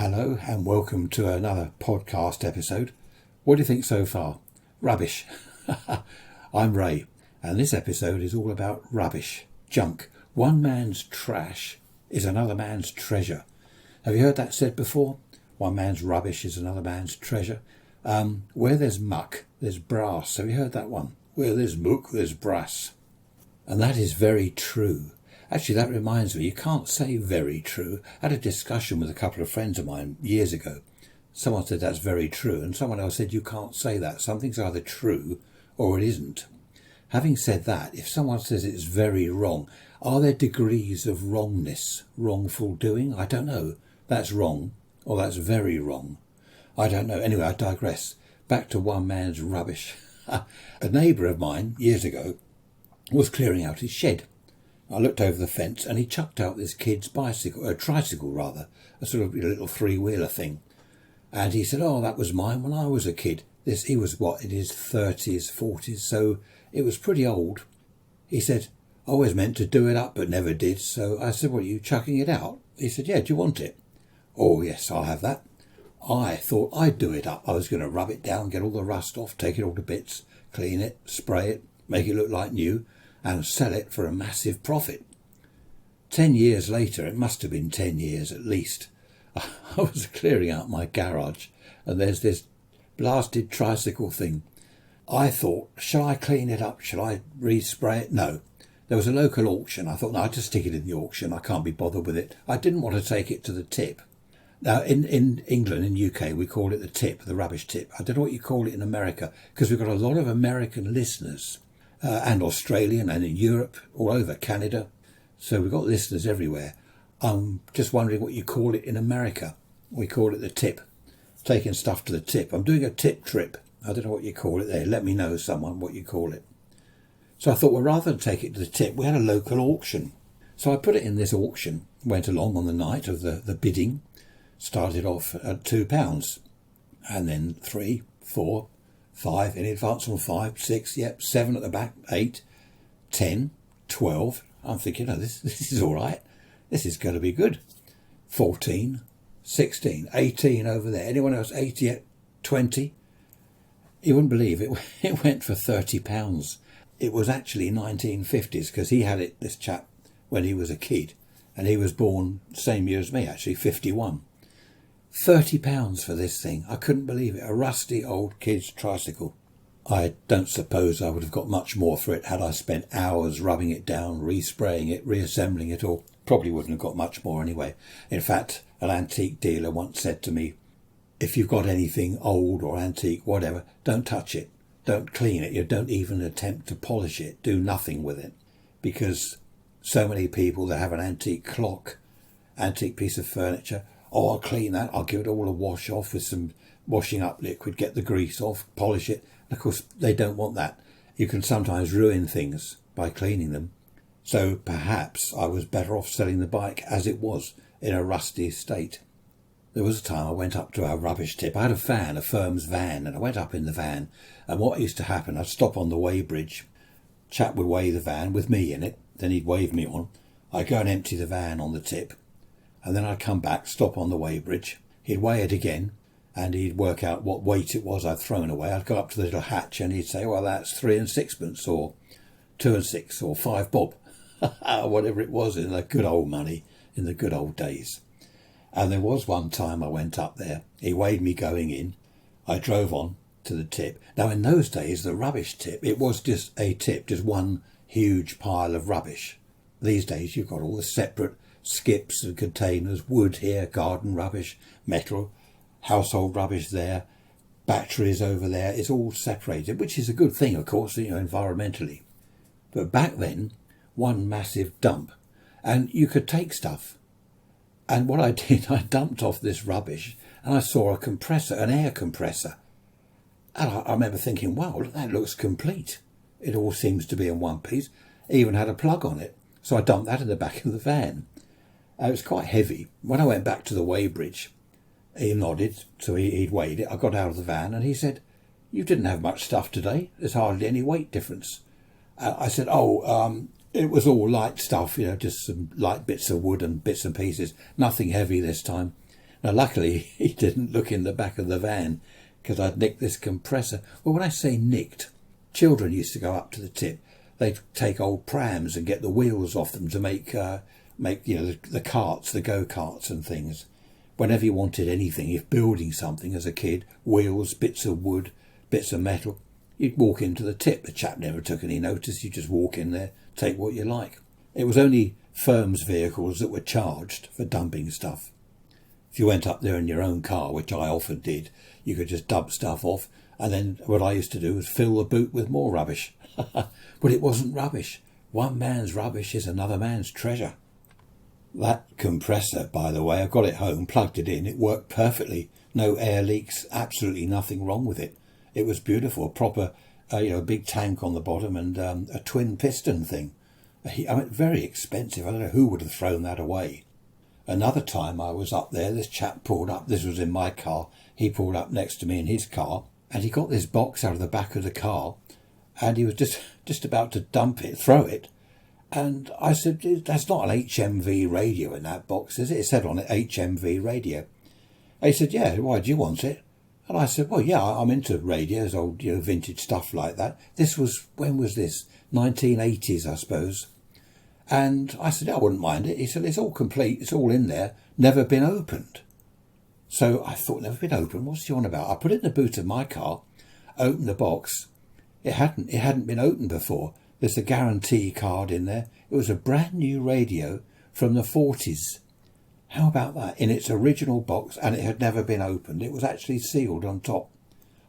Hello and welcome to another podcast episode. What do you think so far? Rubbish. I'm Ray, and this episode is all about rubbish, junk. One man's trash is another man's treasure. Have you heard that said before? One man's rubbish is another man's treasure. Where there's muck, there's brass. Have you heard that one? Where there's muck, there's brass. And that is very true. Actually, that reminds me, you can't say very true. I had a discussion with a couple of friends of mine years ago. Someone said that's very true, and someone else said you can't say that. Something's either true or it isn't. Having said that, if someone says it's very wrong, are there degrees of wrongness, wrongful doing? I don't know. That's wrong, or that's very wrong. I don't know. Anyway, I digress. Back to one man's rubbish. A neighbour of mine, years ago, was clearing out his shed. I looked over the fence and he chucked out this kid's tricycle, a sort of little three-wheeler thing. And he said, oh, that was mine when I was a kid. He was in his 30s, 40s, so it was pretty old. He said, I always meant to do it up but never did. So I said, well, are you chucking it out? He said, yeah, do you want it? Oh, yes, I'll have that. I thought I'd do it up. I was going to rub it down, get all the rust off, take it all to bits, clean it, spray it, make it look like new, and sell it for a massive profit. 10 years later, it must have been 10 years at least, I was clearing out my garage and there's this blasted tricycle thing. I thought, shall I clean it up? Shall I respray it? No. There was a local auction. I thought, no, I'll just stick it in the auction. I can't be bothered with it. I didn't want to take it to the tip. Now, in England, in UK, we call it the tip, the rubbish tip. I don't know what you call it in America, because we've got a lot of American listeners. And Australian and in Europe, all over Canada. So we've got listeners everywhere. I'm just wondering what you call it in America. We call it the tip. Taking stuff to the tip. I'm doing a tip trip. I don't know what you call it there. Let me know, someone, what you call it. So I thought, well, rather than take it to the tip, we had a local auction. So I put it in this auction, went along on the night of the bidding, started off at £2, and then 3, 4, 5 in advance on 5, 6, 7 at the back, 8, 10, 12. I'm thinking, this is all right. This is going to be good. 14, 16, 18 over there. Anyone else 80 yet? 20? You wouldn't believe it. It went for £30. It was actually 1950s because he had it, this chap, when he was a kid. And he was born same year as me, actually, 51. £30 for this thing. I couldn't believe it. A rusty old kid's tricycle. I don't suppose I would have got much more for it had I spent hours rubbing it down, respraying it, reassembling it all. Probably wouldn't have got much more anyway. In fact, an antique dealer once said to me, if you've got anything old or antique, whatever, don't touch it. Don't clean it. You don't even attempt to polish it. Do nothing with it. Because so many people that have an antique clock, antique piece of furniture, oh, I'll clean that. I'll give it all a wash off with some washing up liquid, get the grease off, polish it. And of course, they don't want that. You can sometimes ruin things by cleaning them. So perhaps I was better off selling the bike as it was, in a rusty state. There was a time I went up to our rubbish tip. I had a van, a firm's van, and I went up in the van. And what used to happen, I'd stop on the weighbridge. Chap would weigh the van with me in it. Then he'd wave me on. I'd go and empty the van on the tip. And then I'd come back, stop on the weighbridge. He'd weigh it again, and he'd work out what weight it was I'd thrown away. I'd go up to the little hatch, and he'd say, well, that's 3 and 6pence, or 2 and 6, or 5 bob. Whatever it was in the good old money, in the good old days. And there was one time I went up there. He weighed me going in. I drove on to the tip. Now, in those days, the rubbish tip, it was just a tip, just one huge pile of rubbish. These days, you've got all the separate skips and containers, wood here, garden rubbish, metal, household rubbish there, batteries over there. It's all separated, which is a good thing, of course, environmentally. But back then, one massive dump, and you could take stuff. And what I did, I dumped off this rubbish, and I saw a compressor, an air compressor. And I remember thinking, wow, that looks complete. It all seems to be in one piece. It even had a plug on it. So I dumped that in the back of the van. It was quite heavy. When I went back to the weighbridge, he nodded, so he'd weighed it. I got out of the van and he said, you didn't have much stuff today. There's hardly any weight difference. I said, it was all light stuff, just some light bits of wood and bits and pieces. Nothing heavy this time. Now, luckily, he didn't look in the back of the van because I'd nicked this compressor. Well, when I say nicked, children used to go up to the tip. They'd take old prams and get the wheels off them to make the carts, the go-karts and things. Whenever you wanted anything, if building something as a kid, wheels, bits of wood, bits of metal, you'd walk into the tip. The chap never took any notice. You just walk in there, take what you like. It was only firms' vehicles that were charged for dumping stuff. If you went up there in your own car, which I often did, you could just dump stuff off, and then what I used to do was fill the boot with more rubbish. But it wasn't rubbish. One man's rubbish is another man's treasure. That compressor, by the way, I got it home, plugged it in, it worked perfectly. No air leaks, absolutely nothing wrong with it. It was beautiful, proper, a big tank on the bottom and a twin piston thing. Very expensive. I don't know who would have thrown that away. Another time I was up there, this chap pulled up, this was in my car, he pulled up next to me in his car, and he got this box out of the back of the car, and he was just about to dump it, throw it. And I said, that's not an HMV radio in that box, is it? It said on it, HMV radio. And he said, yeah, why, do you want it? And I said, well, yeah, I'm into radios, old, vintage stuff like that. When was this? 1980s, I suppose. And I said, I wouldn't mind it. He said, it's all complete, it's all in there, never been opened. So I thought, never been opened, what's he on about? I put it in the boot of my car, opened the box. It hadn't been opened before. There's a guarantee card in there. It was a brand new radio from the 40s. How about that? In its original box, and it had never been opened. It was actually sealed on top.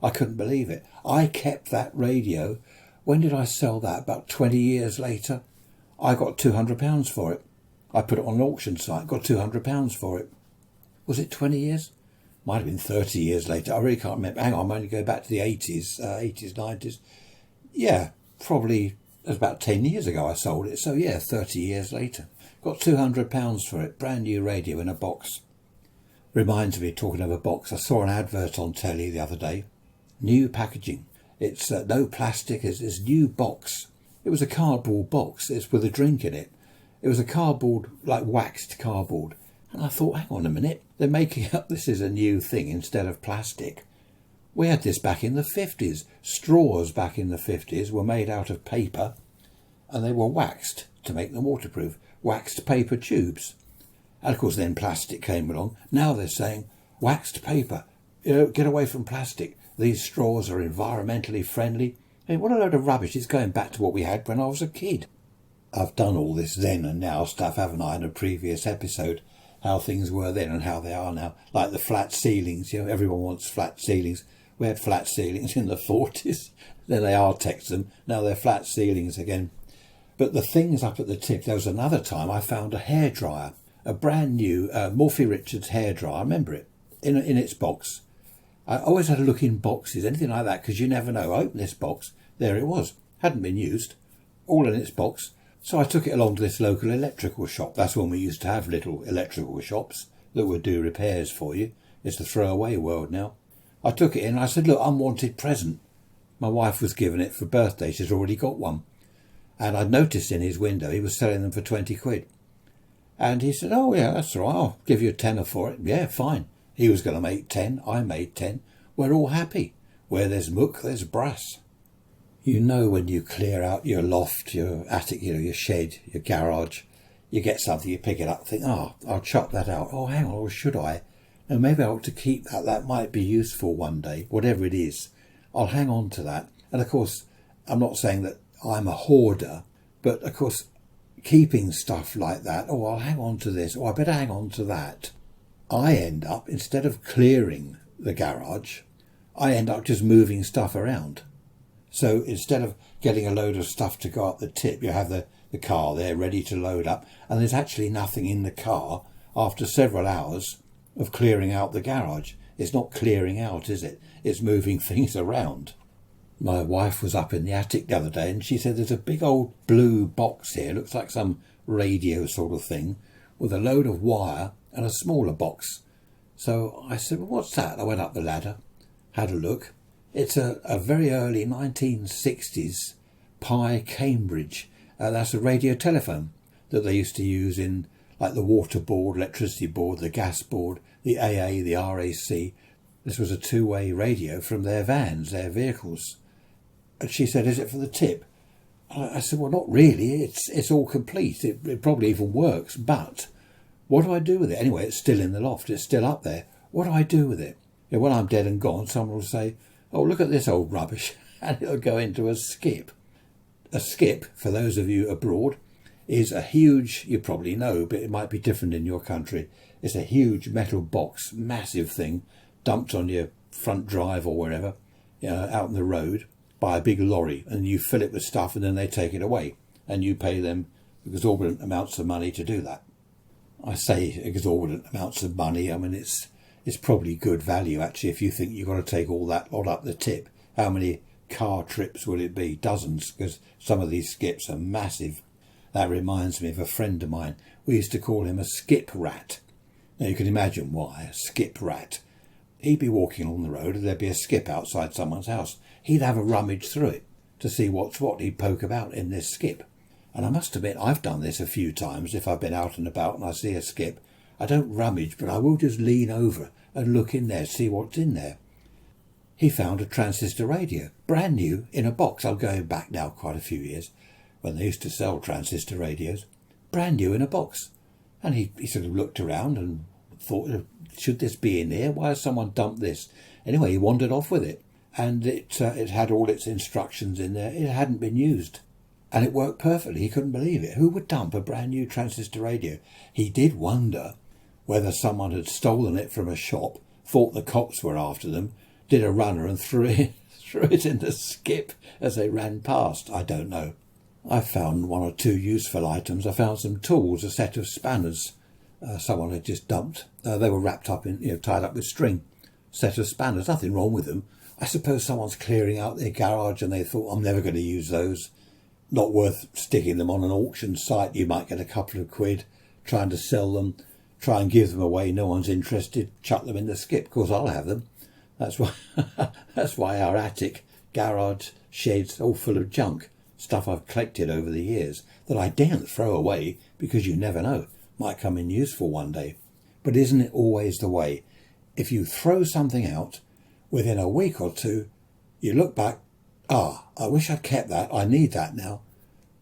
I couldn't believe it. I kept that radio. When did I sell that? About 20 years later. I got £200 for it. I put it on an auction site, got £200 for it. Was it 20 years? Might have been 30 years later. I really can't remember. Hang on, I'm only going back to the 80s, 90s. Yeah, probably. It was about 10 years ago I sold it, so yeah, 30 years later. Got £200 for it, brand new radio in a box. Reminds me, talking of a box, I saw an advert on telly the other day. New packaging. It's no plastic, it's this new box. It was a cardboard box, it's with a drink in it. It was a cardboard, like waxed cardboard. And I thought, hang on a minute, they're making up this is a new thing instead of plastic. We had this back in the 50s. Straws back in the 50s were made out of paper and they were waxed to make them waterproof. Waxed paper tubes. And of course then plastic came along. Now they're saying waxed paper. Get away from plastic. These straws are environmentally friendly. Hey, what a load of rubbish. It's going back to what we had when I was a kid. I've done all this then and now stuff, haven't I, in a previous episode. How things were then and how they are now. Like the flat ceilings. Everyone wants flat ceilings. We had flat ceilings in the 40s. Then they architected them. Now they're flat ceilings again. But the things up at the tip, there was another time I found a hairdryer. A brand new Morphy Richards hairdryer. I remember it. In its box. I always had a look in boxes, anything like that, because you never know. I opened this box. There it was. Hadn't been used. All in its box. So I took it along to this local electrical shop. That's when we used to have little electrical shops that would do repairs for you. It's the throwaway world now. I took it in and I said, look, unwanted present. My wife was given it for birthday. She's already got one. And I'd noticed in his window he was selling them for 20 quid. And he said, oh, yeah, that's all right. I'll give you a tenner for it. Yeah, fine. He was going to make 10. I made 10. We're all happy. Where there's muck, there's brass. You know when you clear out your loft, your attic, your shed, your garage, you get something, you pick it up, think, oh, I'll chop that out. Oh, hang on, or should I? No, maybe I ought to keep that. That might be useful one day, whatever it is. I'll hang on to that. And of course, I'm not saying that I'm a hoarder, but of course, keeping stuff like that, oh, I'll hang on to this, or I better hang on to that. I end up, instead of clearing the garage, I end up just moving stuff around. So instead of getting a load of stuff to go up the tip, you have the car there ready to load up, and there's actually nothing in the car after several hours of clearing out the garage. It's not clearing out, is it? It's moving things around. My wife was up in the attic the other day and she said there's a big old blue box here, looks like some radio sort of thing, with a load of wire and a smaller box. So I said, well, what's that? I went up the ladder, had a look. It's a very early 1960s Pi Cambridge. That's a radio telephone that they used to use in like the water board, electricity board, the gas board, the AA, the RAC. This was a two-way radio from their vans, their vehicles. And she said, is it for the tip? I said, well, not really. It's all complete. It probably even works. But what do I do with it? Anyway, it's still in the loft. It's still up there. What do I do with it? Yeah, when I'm dead and gone, someone will say, oh, look at this old rubbish. And it'll go into a skip. A skip, for those of you abroad, is a huge, you probably know, but it might be different in your country. It's a huge metal box, massive thing, dumped on your front drive or wherever, out on the road by a big lorry, and you fill it with stuff and then they take it away. And you pay them exorbitant amounts of money to do that. I say exorbitant amounts of money. I mean, it's probably good value, actually, if you think you've got to take all that lot up the tip. How many car trips would it be? Dozens, because some of these skips are massive. That reminds me of a friend of mine. We used to call him a skip rat. Now you can imagine why, a skip rat. He'd be walking along the road and there'd be a skip outside someone's house. He'd have a rummage through it to see what's what. He'd poke about in this skip. And I must admit, I've done this a few times. If I've been out and about and I see a skip, I don't rummage, but I will just lean over and look in there, see what's in there. He found a transistor radio, brand new, in a box. I'm going back now quite a few years, when they used to sell transistor radios, brand new in a box. And he sort of looked around and thought, should this be in here? Why has someone dumped this? Anyway, he wandered off with it. And it had all its instructions in there. It hadn't been used. And it worked perfectly. He couldn't believe it. Who would dump a brand new transistor radio? He did wonder whether someone had stolen it from a shop, thought the cops were after them, did a runner and threw it in the skip as they ran past. I don't know. I found one or two useful items. I found some tools, a set of spanners someone had just dumped. They were wrapped up in, tied up with string. Set of spanners, nothing wrong with them. I suppose someone's clearing out their garage and they thought, I'm never going to use those. Not worth sticking them on an auction site. You might get a couple of quid trying to sell them, try and give them away. No one's interested. Chuck them in the skip. Of course, I'll have them. That's why our attic, garage, sheds, all full of junk. Stuff I've collected over the years that I daren't throw away because you never know. Might come in useful one day. But isn't it always the way? If you throw something out, within a week or two, you look back, I wish I'd kept that. I need that now.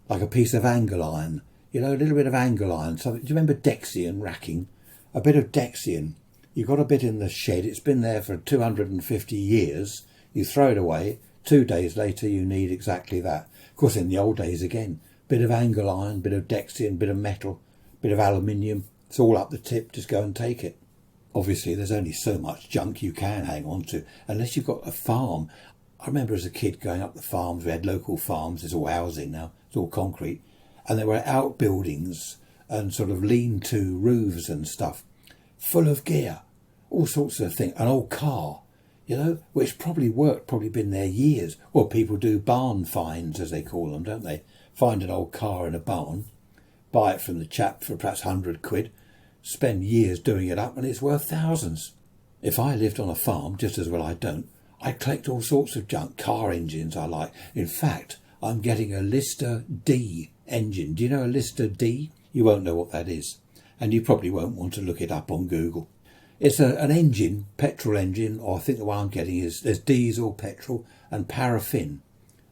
Like a piece of angle iron. A little bit of angle iron. Do you remember Dexian racking? A bit of Dexian. You've got a bit in the shed. It's been there for 250 years. You throw it away. 2 days later, you need exactly that. Of course, in the old days, again, bit of angle iron, bit of Dexian, bit of metal, bit of aluminium. It's all up the tip. Just go and take it. Obviously, there's only so much junk you can hang on to, unless you've got a farm. I remember as a kid going up the farms. We had local farms. It's all housing now. It's all concrete. And there were outbuildings and sort of lean-to roofs and stuff, full of gear, all sorts of things. An old car, which probably been there years. Well, people do barn finds, as they call them, don't they? Find an old car in a barn, buy it from the chap for perhaps 100 quid, spend years doing it up, and it's worth thousands. If I lived on a farm, just as well I don't, I'd collect all sorts of junk. Car engines I like. In fact, I'm getting a Lister D engine. Do you know a Lister D? You won't know what that is. And you probably won't want to look it up on Google. It's an engine, petrol engine, or I think the one I'm getting there's diesel, petrol and paraffin.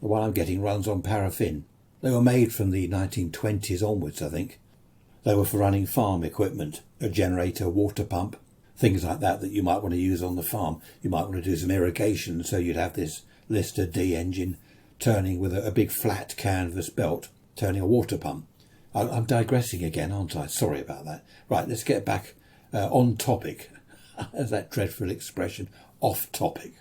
The one I'm getting runs on paraffin. They were made from the 1920s onwards, I think. They were for running farm equipment, a generator, water pump, things like that you might want to use on the farm. You might want to do some irrigation, so you'd have this Lister D engine turning with a big flat canvas belt, turning a water pump. I'm digressing again, aren't I? Sorry about that. Right, let's get back on topic. There's that dreadful expression, off topic.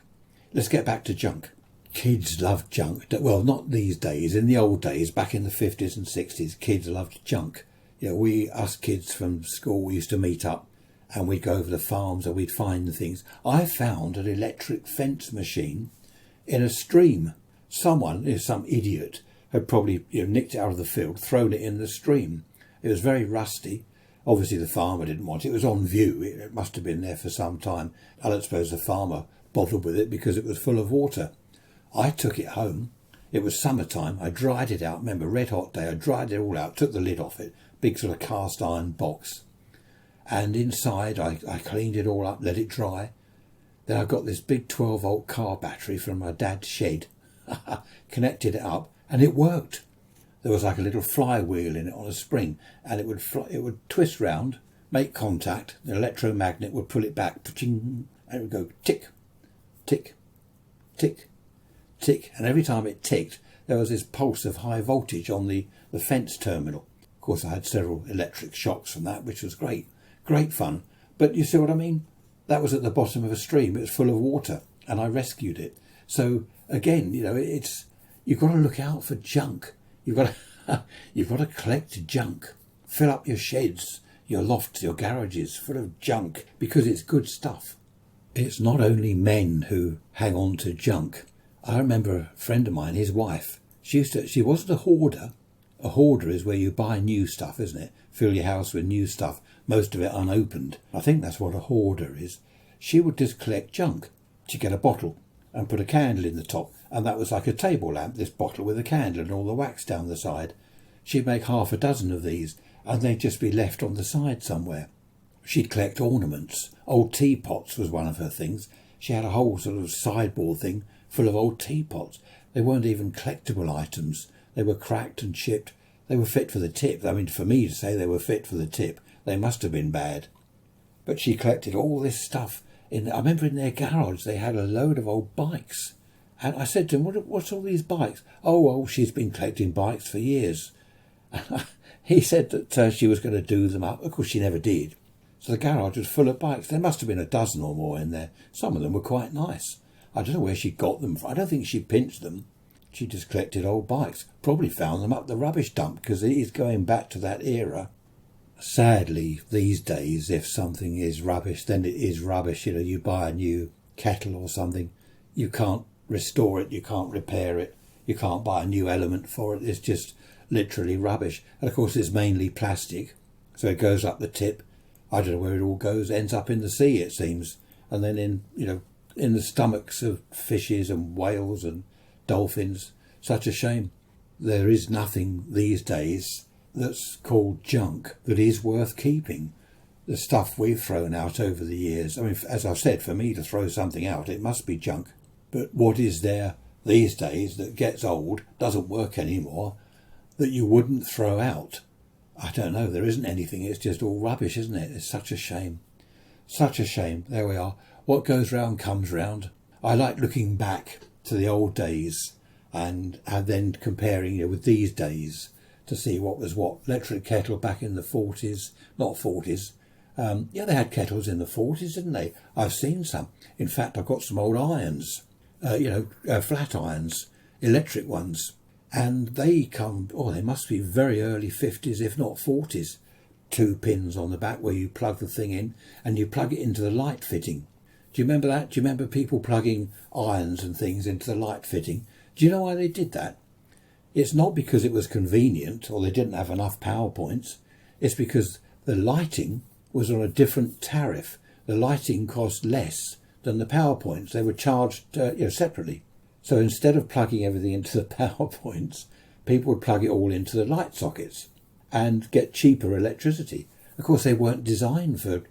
Let's get back to junk. Kids love junk. Well, not these days. In the old days, back in the 50s and 60s, kids loved junk. Us kids from school, we used to meet up and we'd go over the farms and we'd find things. I found an electric fence machine in a stream. Someone, some idiot, had probably nicked it out of the field, thrown it in the stream. It was very rusty. Obviously the farmer didn't want it. It was on view. It must have been there for some time. I don't suppose the farmer bothered with it because it was full of water. I took it home. It was summertime. I dried it out. Remember, red hot day. I dried it all out, took the lid off it, big sort of cast iron box. And inside I cleaned it all up, let it dry. Then I got this big 12-volt car battery from my dad's shed, connected it up, and it worked. There was like a little flywheel in it on a spring, and it would twist round, make contact, the electromagnet would pull it back, and it would go tick, tick, tick, tick. And every time it ticked, there was this pulse of high voltage on the fence terminal. Of course, I had several electric shocks from that, which was great fun. But you see what I mean? That was at the bottom of a stream. It was full of water, and I rescued it. So again, you've got to look out for junk. You've got to collect junk. Fill up your sheds, your lofts, your garages full of junk, because it's good stuff. It's not only men who hang on to junk. I remember a friend of mine, his wife, she wasn't a hoarder. A hoarder is where you buy new stuff, isn't it? Fill your house with new stuff, most of it unopened. I think that's what a hoarder is. She would just collect junk. She'd get a bottle and put a candle in the top, and that was like a table lamp, this bottle with a candle and all the wax down the side. She'd make half a dozen of these, and they'd just be left on the side somewhere. She'd collect ornaments. Old teapots was one of her things. She had a whole sort of sideboard thing full of old teapots. They weren't even collectible items. They were cracked and chipped. They were fit for the tip. I mean, for me to say they were fit for the tip, they must have been bad. But she collected all this stuff. I remember in their garage they had a load of old bikes. And I said to him, what's all these bikes? Oh, she's been collecting bikes for years. He said that she was going to do them up. Of course, she never did. So the garage was full of bikes. There must have been a dozen or more in there. Some of them were quite nice. I don't know where she got them from. I don't think she pinched them. She just collected old bikes. Probably found them up the rubbish dump, because it is going back to that era. Sadly, these days, if something is rubbish, then it is rubbish. You buy a new kettle or something, you can't restore it, you can't repair it, you can't buy a new element for it. It's just literally rubbish. And of course, it's mainly plastic, so it goes up the tip. I don't know where it all goes. Ends up in the sea, it seems, and then in the stomachs of fishes and whales and dolphins. Such a shame. There is nothing these days that's called junk that is worth keeping. The stuff we've thrown out over the years, I mean, as I've said, for me to throw something out, it must be junk. But what is there these days that gets old, doesn't work anymore, that you wouldn't throw out? I don't know. There isn't anything. It's just all rubbish, isn't it? It's such a shame. Such a shame. There we are. What goes round comes round. I like looking back to the old days and then comparing with these days to see what was what. Electric kettle back in the 40s, not 40s. They had kettles in the 40s, didn't they? I've seen some. In fact, I've got some old irons, flat irons, electric ones. And they must be very early 50s, if not 40s. 2 pins on the back where you plug the thing in and you plug it into the light fitting. Do you remember that? Do you remember people plugging irons and things into the light fitting? Do you know why they did that? It's not because it was convenient or they didn't have enough power points. It's because the lighting was on a different tariff. The lighting cost less than the power points. They were charged separately. So instead of plugging everything into the power points, people would plug it all into the light sockets and get cheaper electricity. Of course, they weren't designed for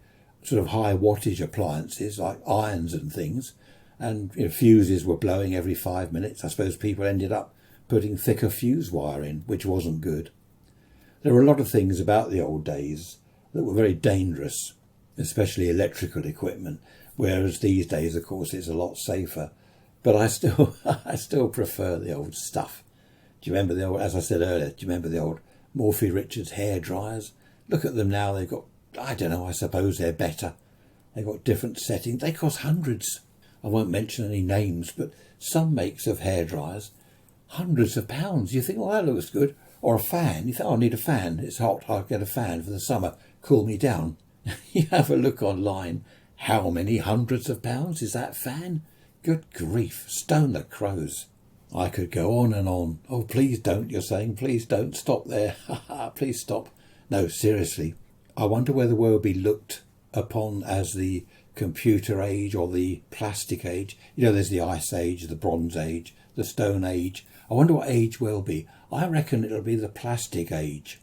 sort of high wattage appliances like irons and things, and fuses were blowing every 5 minutes. I suppose people ended up putting thicker fuse wire in, which wasn't good. There were a lot of things about the old days that were very dangerous, especially electrical equipment, whereas these days, of course, it's a lot safer. But I still prefer the old stuff. Do you remember the old, as I said earlier, do you remember the old Morphy Richards hair dryers? Look at them now. They've got, I don't know, I suppose they're better. They've got different settings. They cost hundreds. I won't mention any names, but some makes of hair dryers, hundreds of pounds. You think, well, that looks good. Or a fan. You think, I need a fan. It's hot. I'll get a fan for the summer. Cool me down. You have a look online. How many hundreds of pounds is that fan? Good grief. Stone the crows. I could go on and on. Oh, please don't, you're saying. Please don't. Stop there. Please stop. No, seriously. I wonder whether we'll be looked upon as the computer age or the plastic age. There's the ice age, the bronze age, the stone age. I wonder what age we'll be. I reckon it'll be the plastic age,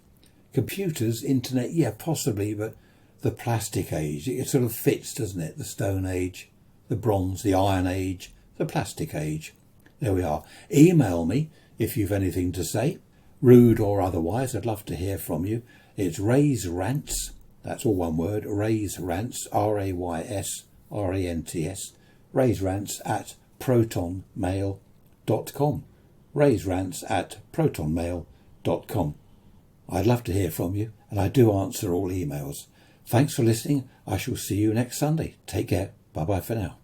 Computers, internet, yeah, possibly, but the plastic age, it sort of fits, doesn't it? The Stone Age, the Bronze, the Iron Age, the plastic age. There we are. Email me if you've anything to say, rude or otherwise. I'd love to hear from you. It's Ray's Rants, that's all one word, Ray's Rants, RAYSRANTS, Ray's Rants at protonmail.com. Ray's Rants at protonmail.com. I'd love to hear from you, and I do answer all emails. Thanks for listening. I shall see you next Sunday. Take care. Bye-bye for now.